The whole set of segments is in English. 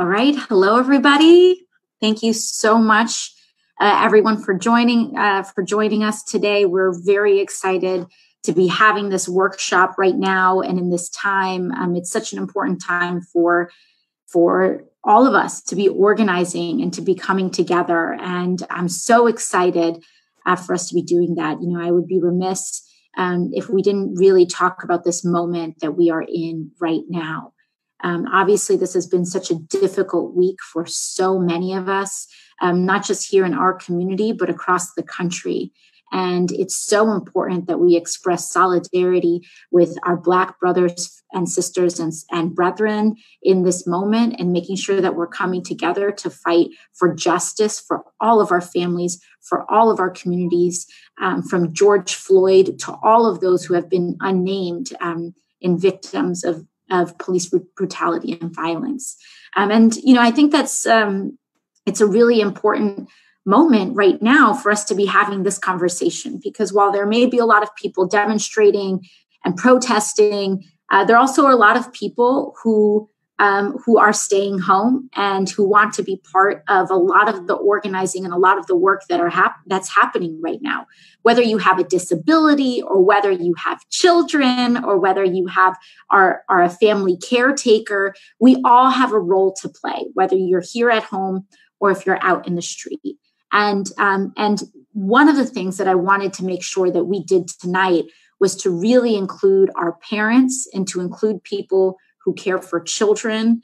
All right. Hello, everybody. Thank you so much, everyone, for joining us today. We're very excited to be having this workshop right now and in this time. It's such an important time for all of us to be organizing and to be coming together. And I'm so excited for us to be doing that. I would be remiss if we didn't really talk about this moment that we are in right now. Obviously, this has been such a difficult week for so many of us, not just here in our community, but across the country. And it's so important that we express solidarity with our Black brothers and sisters and brethren in this moment, and making sure that we're coming together to fight for justice for all of our families, for all of our communities, from George Floyd to all of those who have been unnamed in victims of police brutality and violence. I think that's it's a really important moment right now for us to be having this conversation, because while there may be a lot of people demonstrating and protesting, there also are a lot of people who are staying home and who want to be part of a lot of the organizing and a lot of the work that's happening right now. Whether you have a disability, or whether you have children, or whether you are a family caretaker, we all have a role to play, whether you're here at home or if you're out in the street. And one of the things that I wanted to make sure that we did tonight was to really include our parents and to include people who care for children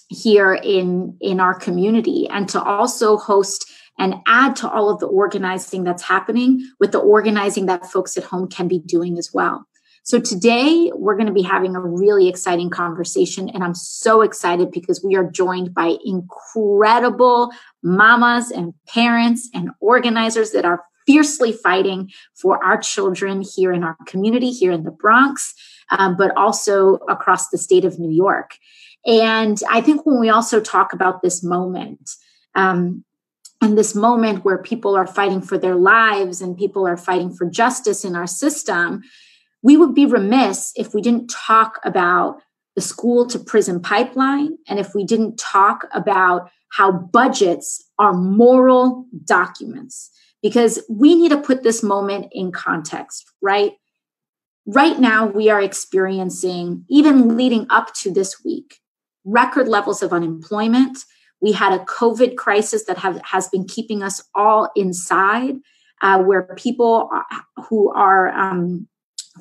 here in our community, and to also host and add to all of the organizing that's happening with the organizing that folks at home can be doing as well. So today we're going to be having a really exciting conversation, and I'm so excited because we are joined by incredible mamas and parents and organizers that are fiercely fighting for our children here in our community, here in the Bronx, but also across the state of New York. And I think when we also talk about this moment, and this moment where people are fighting for their lives and people are fighting for justice in our system, we would be remiss if we didn't talk about the school to prison pipeline, and if we didn't talk about how budgets are moral documents, because we need to put this moment in context, right? Right now, we are experiencing, even leading up to this week, record levels of unemployment. We had a COVID crisis that has been keeping us all inside, where people who are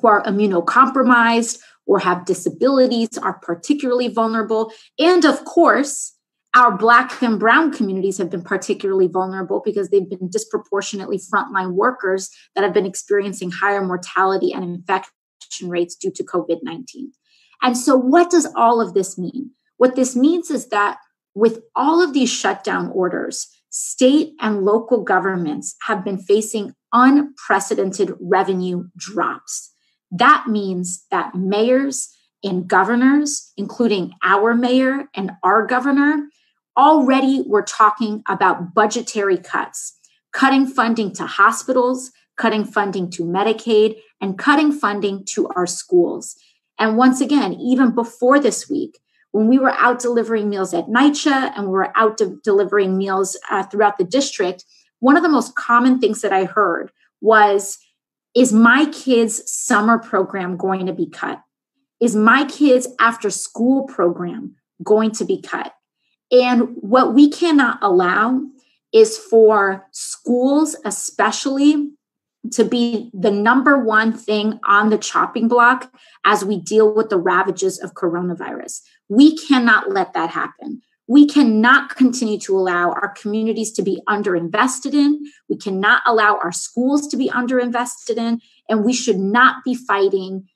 immunocompromised or have disabilities are particularly vulnerable. And of course, our Black and Brown communities have been particularly vulnerable because they've been disproportionately frontline workers that have been experiencing higher mortality and infection rates due to COVID-19. And so what does all of this mean? What this means is that with all of these shutdown orders, state and local governments have been facing unprecedented revenue drops. That means that mayors and governors, including our mayor and our governor, already were talking about budgetary cuts, cutting funding to hospitals, cutting funding to Medicaid, and cutting funding to our schools. And once again, even before this week, when we were out delivering meals at NYCHA and we were out delivering meals throughout the district, one of the most common things that I heard was, is my kids' summer program going to be cut? Is my kids' after school program going to be cut? And what we cannot allow is for schools, especially, to be the number one thing on the chopping block as we deal with the ravages of coronavirus. We cannot let that happen. We cannot continue to allow our communities to be underinvested in. We cannot allow our schools to be underinvested in. And we should not be fighting.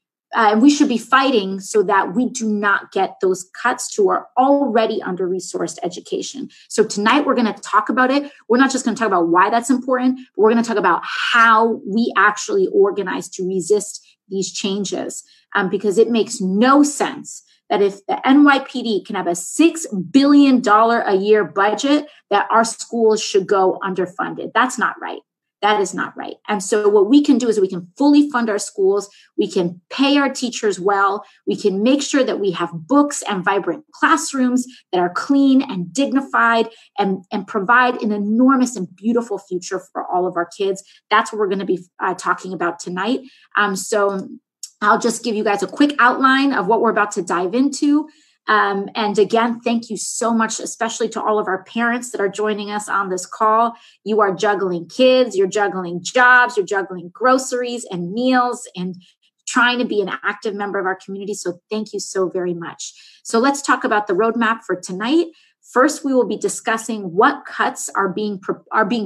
We should be fighting so that we do not get those cuts to our already under-resourced education. So tonight we're going to talk about it. We're not just going to talk about why that's important, but we're going to talk about how we actually organize to resist these changes, because it makes no sense that if the NYPD can have a $6 billion a year budget, that our schools should go underfunded. That's not right. That is not right. And so what we can do is we can fully fund our schools. We can pay our teachers well. We can make sure that we have books and vibrant classrooms that are clean and dignified and provide an enormous and beautiful future for all of our kids. That's what we're going to be talking about tonight. So I'll just give you guys a quick outline of what we're about to dive into. And again, thank you so much, especially to all of our parents that are joining us on this call. You are juggling kids, you're juggling jobs, you're juggling groceries and meals and trying to be an active member of our community. So thank you so very much. So let's talk about the roadmap for tonight. First, we will be discussing what cuts are being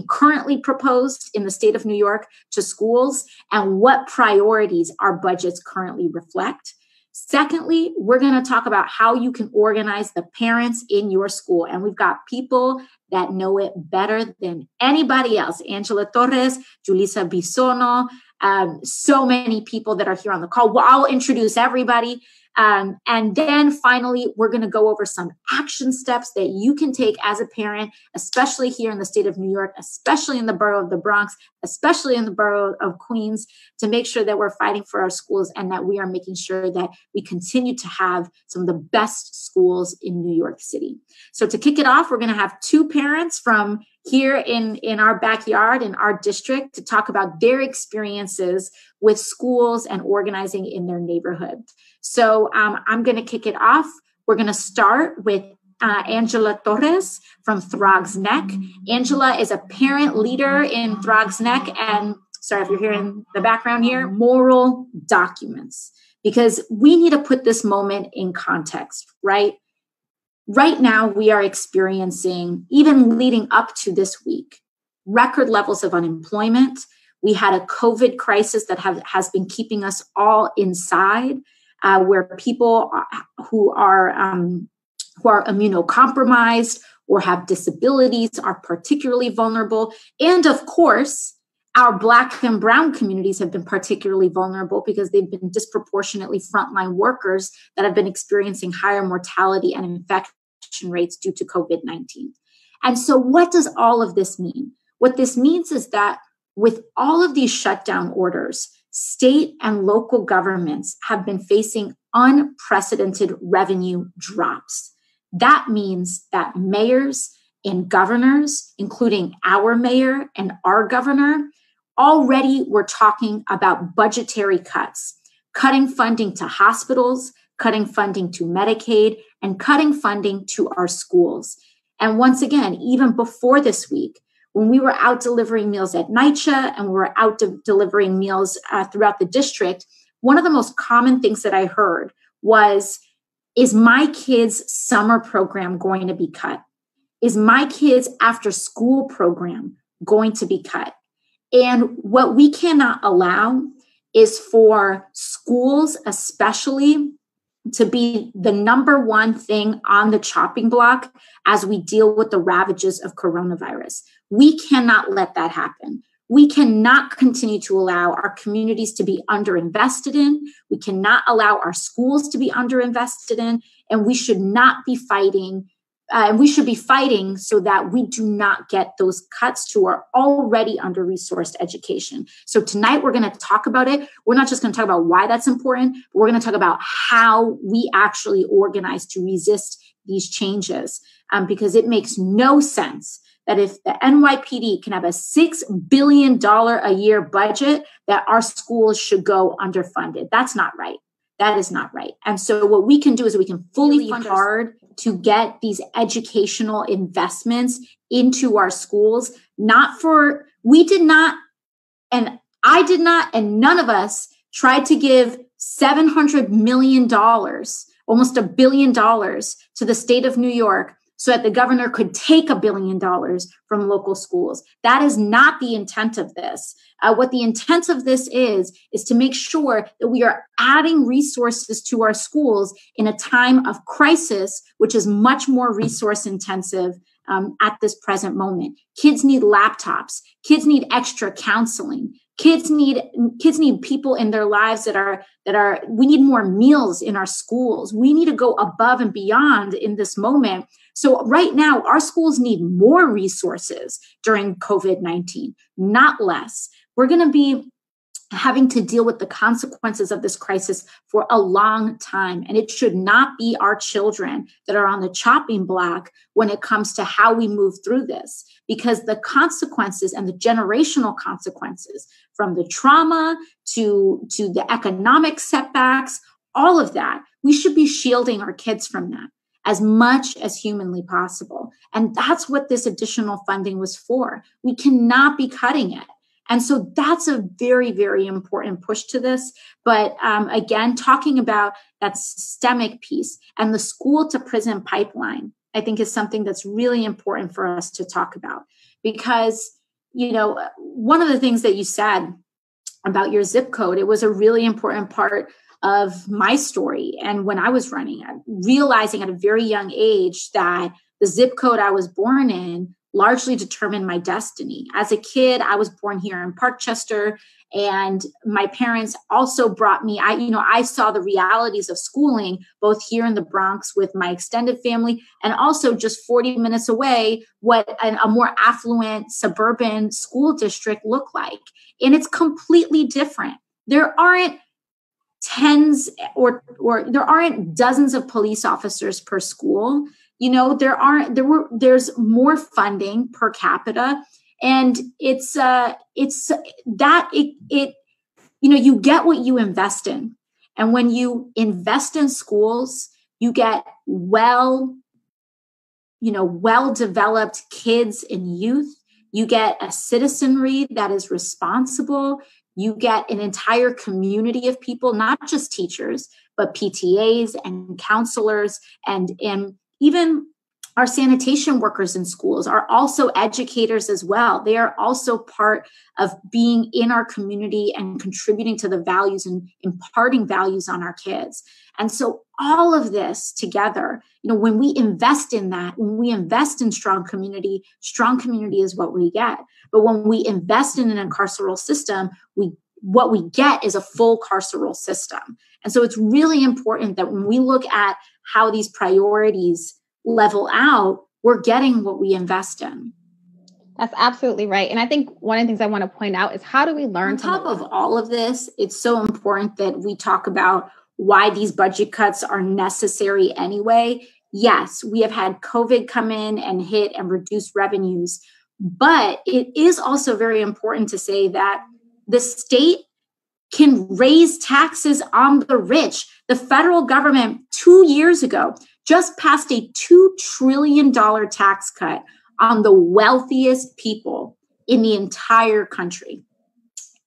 currently proposed in the state of New York to schools and what priorities our budgets currently reflect. Secondly, we're going to talk about how you can organize the parents in your school. And we've got people that know it better than anybody else. Angela Torres, Julissa Bisono, so many people that are here on the call. Well, I'll introduce everybody. And then finally, we're going to go over some action steps that you can take as a parent, especially here in the state of New York, especially in the borough of the Bronx, especially in the borough of Queens, to make sure that we're fighting for our schools and that we are making sure that we continue to have some of the best schools in New York City. So to kick it off, we're going to have two parents from here in our backyard, in our district, to talk about their experiences with schools and organizing in their neighborhood. So I'm going to kick it off. We're going to start with Angela Torres from Throgs Neck. Angela is a parent leader in Throgs Neck, and sorry if you're hearing the background here, moral documents, because we need to put this moment in context, right? Right now, we are experiencing, even leading up to this week, record levels of unemployment. We had a COVID crisis that has been keeping us all inside, where people who are immunocompromised or have disabilities are particularly vulnerable. And of course, our Black and Brown communities have been particularly vulnerable because they've been disproportionately frontline workers that have been experiencing higher mortality and infection rates due to COVID-19. And so what does all of this mean? What this means is that with all of these shutdown orders, state and local governments have been facing unprecedented revenue drops. That means that mayors and governors, including our mayor and our governor, already were talking about budgetary cuts, cutting funding to hospitals, cutting funding to Medicaid, and cutting funding to our schools. And once again, even before this week, when we were out delivering meals at NYCHA and we were out delivering meals throughout the district, one of the most common things that I heard was, is my kids' summer program going to be cut? Is my kids' after school program going to be cut? And what we cannot allow is for schools, especially, to be the number one thing on the chopping block as we deal with the ravages of coronavirus. We cannot let that happen. We cannot continue to allow our communities to be underinvested in. We cannot allow our schools to be underinvested in, and we should not be fighting. We should be fighting so that we do not get those cuts to our already under-resourced education. So tonight we're going to talk about it. We're not just going to talk about why that's important, but we're going to talk about how we actually organize to resist these changes, because it makes no sense that if the NYPD can have a $6 billion a year budget, that our schools should go underfunded. That's not right. That is not right. And so what we can do is we can fully fund hard to get these educational investments into our schools. We did not, and I did not, and none of us tried to give $700 million, almost $1 billion to the state of New York so that the governor could take $1 billion from local schools. That is not the intent of this. What the intent of this is to make sure that we are adding resources to our schools in a time of crisis, which is much more resource intensive at this present moment. Kids need laptops. Kids need extra counseling. Kids need people in their lives we need more meals in our schools. We need to go above and beyond in this moment. So right now, our schools need more resources during COVID-19, not less. We're going to be having to deal with the consequences of this crisis for a long time. And it should not be our children that are on the chopping block when it comes to how we move through this, because the consequences and the generational consequences from the trauma to the economic setbacks, all of that, we should be shielding our kids from that as much as humanly possible. And that's what this additional funding was for. We cannot be cutting it. And so that's a very, very important push to this. But again, talking about that systemic piece and the school to prison pipeline, I think is something that's really important for us to talk about. Because, one of the things that you said about your zip code, it was a really important part of my story. And when I was running, realizing at a very young age that the zip code I was born in largely determined my destiny. As a kid, I was born here in Parkchester, and my parents also brought me, I saw the realities of schooling, both here in the Bronx with my extended family, and also just 40 minutes away, what a more affluent suburban school district looked like. And it's completely different. There aren't tens or there aren't dozens of police officers per school. There's more funding per capita, and you get what you invest in. And when you invest in schools, you get well-developed kids and youth. You get a citizenry that is responsible. You get an entire community of people, not just teachers, but PTAs and counselors and even our sanitation workers in schools are also educators as well. They are also part of being in our community and contributing to the values and imparting values on our kids. And so all of this together, when we invest in that, when we invest in strong community is what we get. But when we invest in an carceral system, what we get is a full carceral system. And so it's really important that when we look at how these priorities level out, we're getting what we invest in. That's absolutely right. And I think one of the things I want to point out is, how do we learn? On top of all of this, it's so important that we talk about why these budget cuts are necessary anyway. Yes, we have had COVID come in and hit and reduce revenues, but it is also very important to say that the state can raise taxes on the rich. The federal government 2 years ago just passed a $2 trillion tax cut on the wealthiest people in the entire country.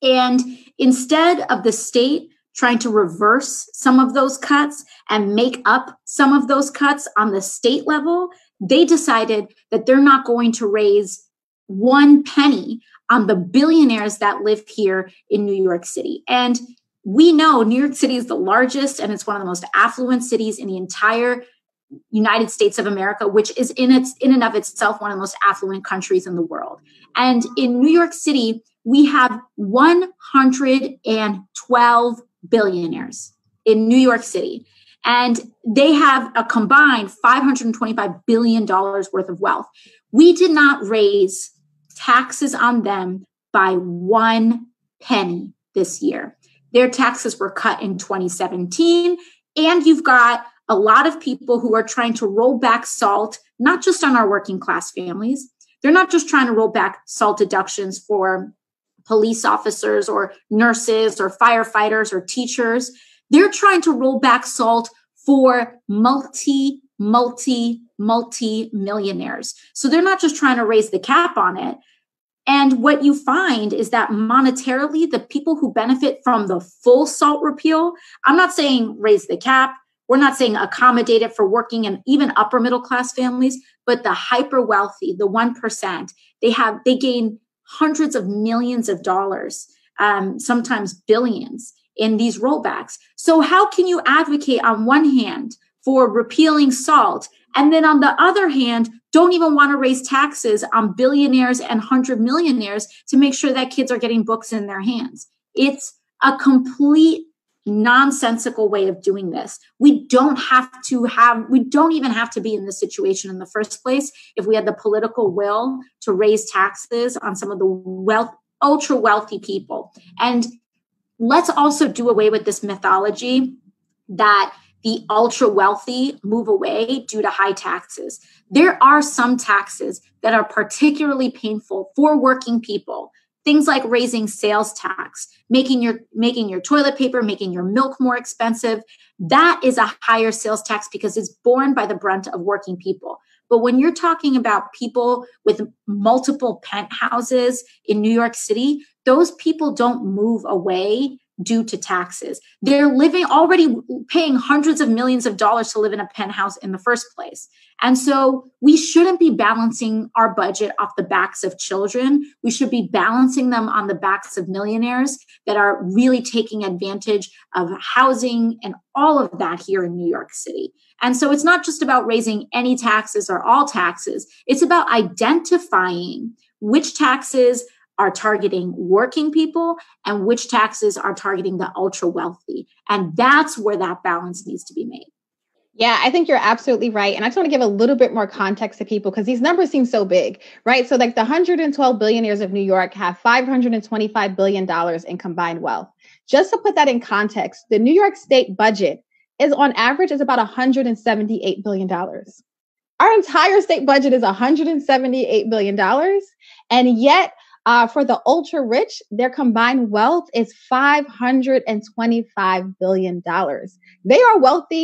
And instead of the state trying to reverse some of those cuts and make up some of those cuts on the state level, they decided that they're not going to raise one penny on the billionaires that live here in New York City. And we know New York City is the largest, and it's one of the most affluent cities in the entire United States of America, which is in and of itself one of the most affluent countries in the world. And in New York City, we have 112 billionaires in New York City. And they have a combined $525 billion worth of wealth. We did not raise taxes on them by one penny this year. Their taxes were cut in 2017. And you've got a lot of people who are trying to roll back SALT, not just on our working class families. They're not just trying to roll back SALT deductions for police officers or nurses or firefighters or teachers. They're trying to roll back SALT for multi-millionaires. So they're not just trying to raise the cap on it. And what you find is that monetarily, the people who benefit from the full SALT repeal, I'm not saying raise the cap, we're not saying accommodate it for working and even upper middle class families, but the hyper wealthy, the 1%, they gain hundreds of millions of dollars, sometimes billions in these rollbacks. So how can you advocate on one hand for repealing SALT And then on the other hand, don't even want to raise taxes on billionaires and 100 millionaires to make sure that kids are getting books in their hands. It's a complete nonsensical way of doing this. We don't even have to be in this situation in the first place if we had the political will to raise taxes on some of the ultra wealthy people. And let's also do away with this mythology that the ultra wealthy move away due to high taxes. There are some taxes that are particularly painful for working people. Things like raising sales tax, making your toilet paper, making your milk more expensive. That is a higher sales tax because it's borne by the brunt of working people. But when you're talking about people with multiple penthouses in New York City, those people don't move away due to taxes. They're already paying hundreds of millions of dollars to live in a penthouse in the first place. And so we shouldn't be balancing our budget off the backs of children. We should be balancing them on the backs of millionaires that are really taking advantage of housing and all of that here in New York City. And so it's not just about raising any taxes or all taxes. It's about identifying which taxes are targeting working people and which taxes are targeting the ultra wealthy. And that's where that balance needs to be made. Yeah, I think you're absolutely right. And I just want to give a little bit more context to people because these numbers seem so big, right? So like the 112 billionaires of New York have $525 billion in combined wealth. Just to put that in context, the New York state budget is on average is about $178 billion. Our entire state budget is $178 billion. And yet, for the ultra rich, their combined wealth is $525 billion. They are wealthy